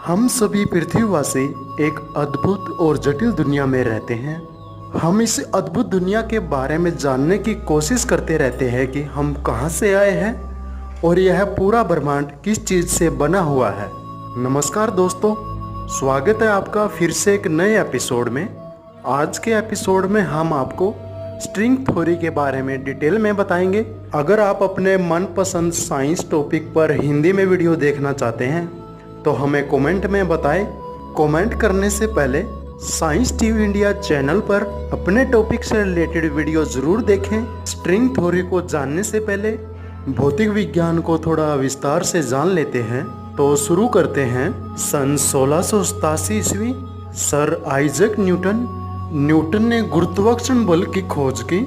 हम सभी पृथ्वीवासी एक अद्भुत और जटिल दुनिया में रहते हैं। हम इस अद्भुत दुनिया के बारे में जानने की कोशिश करते रहते हैं कि हम कहां से आए हैं और यह पूरा ब्रह्मांड किस चीज़ से बना हुआ है। नमस्कार दोस्तों, स्वागत है आपका फिर से एक नए एपिसोड में। आज के एपिसोड में हम आपको स्ट्रिंग थ्योरी के बारे में डिटेल में बताएंगे। अगर आप अपने मनपसंद साइंस टॉपिक पर हिंदी में वीडियो देखना चाहते हैं तो हमें कमेंट में बताएं। कमेंट करने से पहले साइंस टीवी इंडिया चैनल पर अपने टॉपिक से रिलेटेड वीडियो जरूर देखें। स्ट्रिंग थ्योरी को जानने से पहले भौतिक विज्ञान को थोड़ा विस्तार से जान लेते हैं। तो शुरू करते हैं। सन 1687 ईस्वी सर आइजैक न्यूटन ने गुरुत्वाकर्षण बल की खोज की।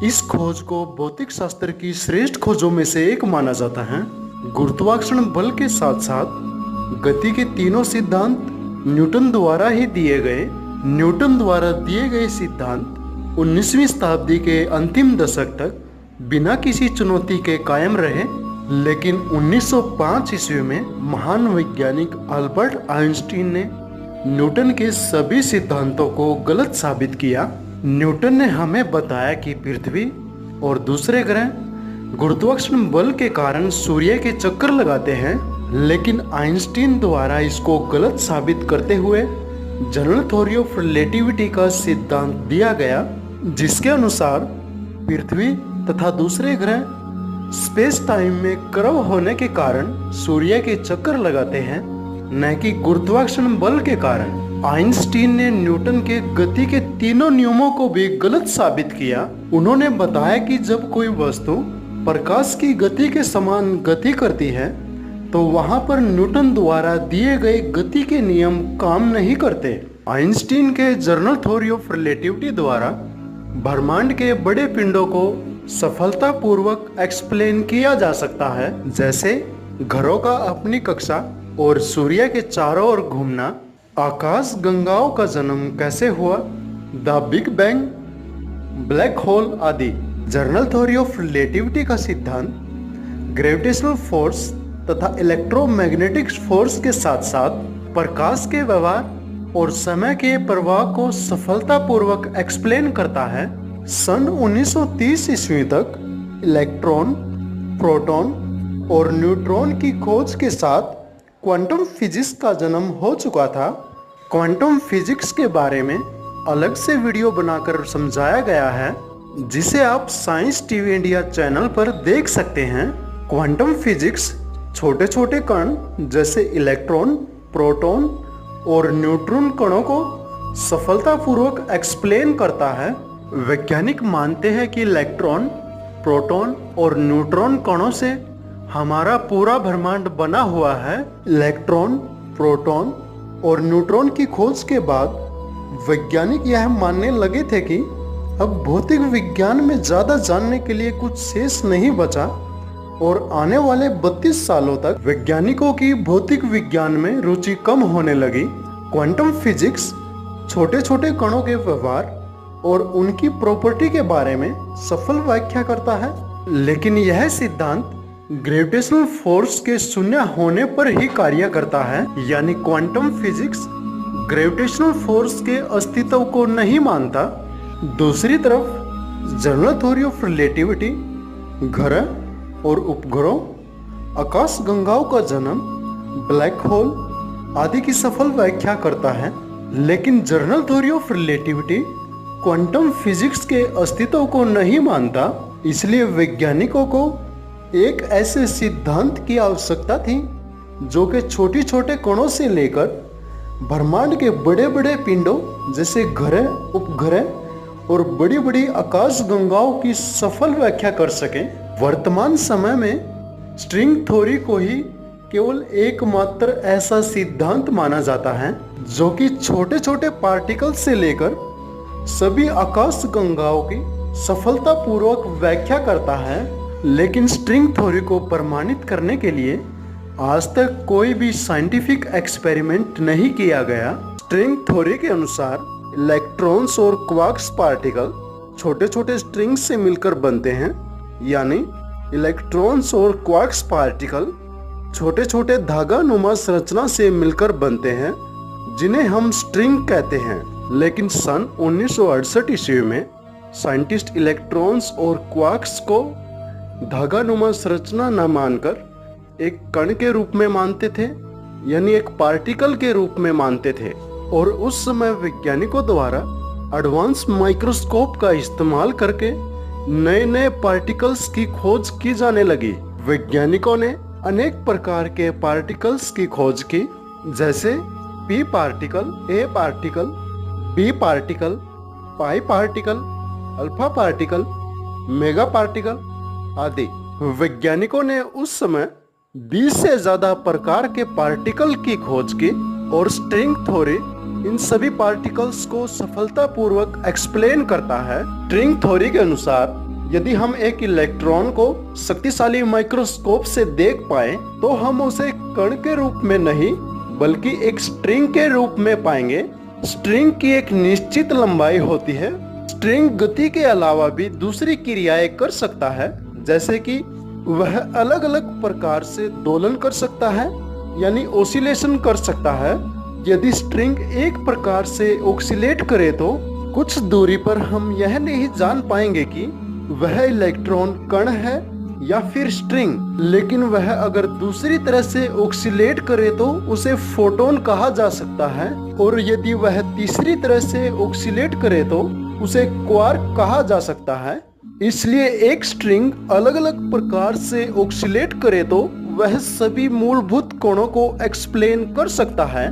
इस खोज को भौतिक शास्त्र की श्रेष्ठ खोजों में से एक माना जाता है। गुरुत्वाकर्षण बल के साथ साथ गति के तीनों सिद्धांत न्यूटन द्वारा ही दिए गए। न्यूटन द्वारा दिए गए सिद्धांत 19वीं शताब्दी के अंतिम दशक तक बिना किसी चुनौती के कायम रहे, लेकिन 1905 ईस्वी में महान वैज्ञानिक अल्बर्ट आइंस्टीन ने न्यूटन के सभी सिद्धांतों को गलत साबित किया। न्यूटन ने हमें बताया कि पृथ्वी और दूसरे ग्रह गुरुत्वाकर्षण बल के कारण सूर्य के चक्कर लगाते हैं, लेकिन आइंस्टीन द्वारा इसको गलत साबित करते हुए जनरल थ्योरी ऑफ रिलेटिविटी का सिद्धांत दिया गया, जिसके अनुसार पृथ्वी तथा दूसरे ग्रह स्पेस टाइम में कर्व होने के कारण सूर्य के चक्कर लगाते हैं, न कि गुरुत्वाकर्षण बल के कारण। आइंस्टीन ने न्यूटन के गति के तीनों नियमों को भी गलत साबित किया। उन्होंने बताया कि जब कोई वस्तु प्रकाश की गति के समान गति करती है तो वहां पर न्यूटन द्वारा दिए गए गति के नियम काम नहीं करते। आइंस्टीन के जनरल थ्योरी ऑफ रिलेटिविटी द्वारा ब्रह्मांड के बड़े पिंडों को सफलतापूर्वक एक्सप्लेन किया जा सकता है, जैसे घरों का अपनी कक्षा और सूर्य के चारों ओर घूमना, आकाश गंगाओं का जन्म कैसे हुआ, the big bang, black hole आदि। जनरल थ्योरी ऑफ रिलेटिविटी का सिद्धांत ग्रेविटेशनल फोर्स तथा इलेक्ट्रोमैग्नेटिक फोर्स के साथ साथ प्रकाश के व्यवहार और समय के प्रवाह को सफलतापूर्वक एक्सप्लेन करता है। सन 1930 ईस्वी तक इलेक्ट्रॉन, प्रोटॉन और न्यूट्रॉन की खोज के साथ क्वांटम फिजिक्स का जन्म हो चुका था। क्वांटम फिजिक्स के बारे में अलग से वीडियो बनाकर समझाया गया है, जिसे आप साइंस टीवी इंडिया चैनल पर देख सकते हैं। क्वांटम फिजिक्स छोटे छोटे कण जैसे इलेक्ट्रॉन, प्रोटॉन और न्यूट्रॉन कणों को सफलतापूर्वक एक्सप्लेन करता है। वैज्ञानिक मानते हैं कि इलेक्ट्रॉन, प्रोटॉन और न्यूट्रॉन कणों से हमारा पूरा ब्रह्मांड बना हुआ है। इलेक्ट्रॉन, प्रोटॉन और न्यूट्रॉन की खोज के बाद वैज्ञानिक यह मानने लगे थे कि अब भौतिक विज्ञान में ज्यादा जानने के लिए कुछ शेष नहीं बचा और आने वाले 32 सालों तक वैज्ञानिकों की भौतिक विज्ञान में रुचि कम होने लगी। क्वांटम फिजिक्स छोटे छोटे कणों के व्यवहार और उनकी प्रॉपर्टी के बारे में सफल व्याख्या करता है, लेकिन यह सिद्धांत ग्रेविटेशनल फोर्स के शून्य होने पर ही कार्य करता है। यानी क्वांटम फिजिक्स ग्रेविटेशनल फोर्स के अस्तित्व को नहीं मानता। दूसरी तरफ जनरल थ्योरी ऑफ रिलेटिविटी ग्रह और उपग्रहों, आकाश गंगाओं का जन्म, ब्लैक होल आदि की सफल व्याख्या करता है, लेकिन general theory of relativity quantum physics के अस्तित्व को नहीं मानता। इसलिए वैज्ञानिकों को एक ऐसे सिद्धांत की आवश्यकता थी जो कि छोटे छोटे कणों से लेकर ब्रह्मांड के बड़े बड़े पिंडों जैसे ग्रह, उपग्रह और बड़ी बड़ी आकाश गंगाओं की सफल व्याख्या कर सके। वर्तमान समय में स्ट्रिंग थ्योरी को ही केवल एकमात्र ऐसा सिद्धांत माना जाता है जो कि छोटे छोटे पार्टिकल से लेकर सभी आकाश गंगाओं की सफलतापूर्वक व्याख्या करता है। लेकिन स्ट्रिंग थ्योरी को प्रमाणित करने के लिए आज तक कोई भी साइंटिफिक एक्सपेरिमेंट नहीं किया गया। स्ट्रिंग थ्योरी के अनुसार इलेक्ट्रॉन्स और क्वार्क्स पार्टिकल छोटे छोटे स्ट्रिंग्स से मिलकर बनते हैं, यानी इलेक्ट्रॉन्स और क्वार्क्स पार्टिकल छोटे छोटे धागा नुमा संरचना से मिलकर बनते हैं, जिन्हें हम स्ट्रिंग कहते हैं। लेकिन सन 1968 ईस्वी में साइंटिस्ट इलेक्ट्रॉन्स और क्वार्क्स को धागा नुमा संरचना न मानकर एक कण के रूप में मानते थे, यानी एक पार्टिकल के रूप में मानते थे। और उस समय वैज्ञानिकों द्वारा एडवांस माइक्रोस्कोप का इस्तेमाल करके नए नए पार्टिकल्स की खोज की जाने लगी। वैज्ञानिकों ने अनेक प्रकार के पार्टिकल्स की खोज की, जैसे P particle, A particle, B particle, pi particle, alpha particle, mega particle आदि। वैज्ञानिकों ने उस समय 20 से ज्यादा प्रकार के पार्टिकल की खोज की और स्ट्रिंग थ्योरी इन सभी पार्टिकल्स को सफलतापूर्वक एक्सप्लेन करता है। स्ट्रिंग थ्योरी के अनुसार यदि हम एक इलेक्ट्रॉन को शक्तिशाली माइक्रोस्कोप से देख पाए तो हम उसे कण के रूप में नहीं बल्कि एक स्ट्रिंग के रूप में पाएंगे। स्ट्रिंग की एक निश्चित लंबाई होती है। स्ट्रिंग गति के अलावा भी दूसरी क्रियाएं कर सकता है, जैसे कि वह अलग अलग प्रकार से दोलन कर सकता है, यानी ओसिलेशन कर सकता है। यदि स्ट्रिंग एक प्रकार से ऑक्सीलेट करे तो कुछ दूरी पर हम यह नहीं जान पाएंगे कि वह इलेक्ट्रॉन कण है या फिर स्ट्रिंग। लेकिन वह अगर दूसरी तरह से ऑक्सीलेट करे तो उसे फोटोन कहा जा सकता है, और यदि वह तीसरी तरह से ऑक्सीलेट करे तो उसे क्वार्क कहा जा सकता है। इसलिए एक स्ट्रिंग अलग अलग प्रकार से ऑक्सीलेट करे तो वह सभी मूलभूत कणों को एक्सप्लेन कर सकता है।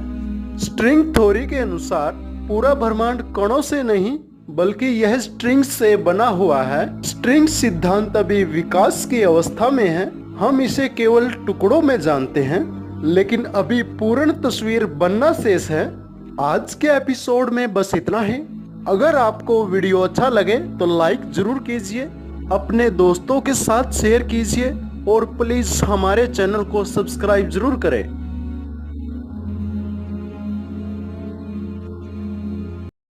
स्ट्रिंग थ्योरी के अनुसार पूरा ब्रह्मांड कणों से नहीं बल्कि यह स्ट्रिंग से बना हुआ है। स्ट्रिंग सिद्धांत अभी विकास की अवस्था में है। हम इसे केवल टुकड़ों में जानते हैं, लेकिन अभी पूर्ण तस्वीर बनना शेष है। आज के एपिसोड में बस इतना ही। अगर आपको वीडियो अच्छा लगे तो लाइक जरूर कीजिए, अपने दोस्तों के साथ शेयर कीजिए और प्लीज हमारे चैनल को सब्सक्राइब जरूर करें।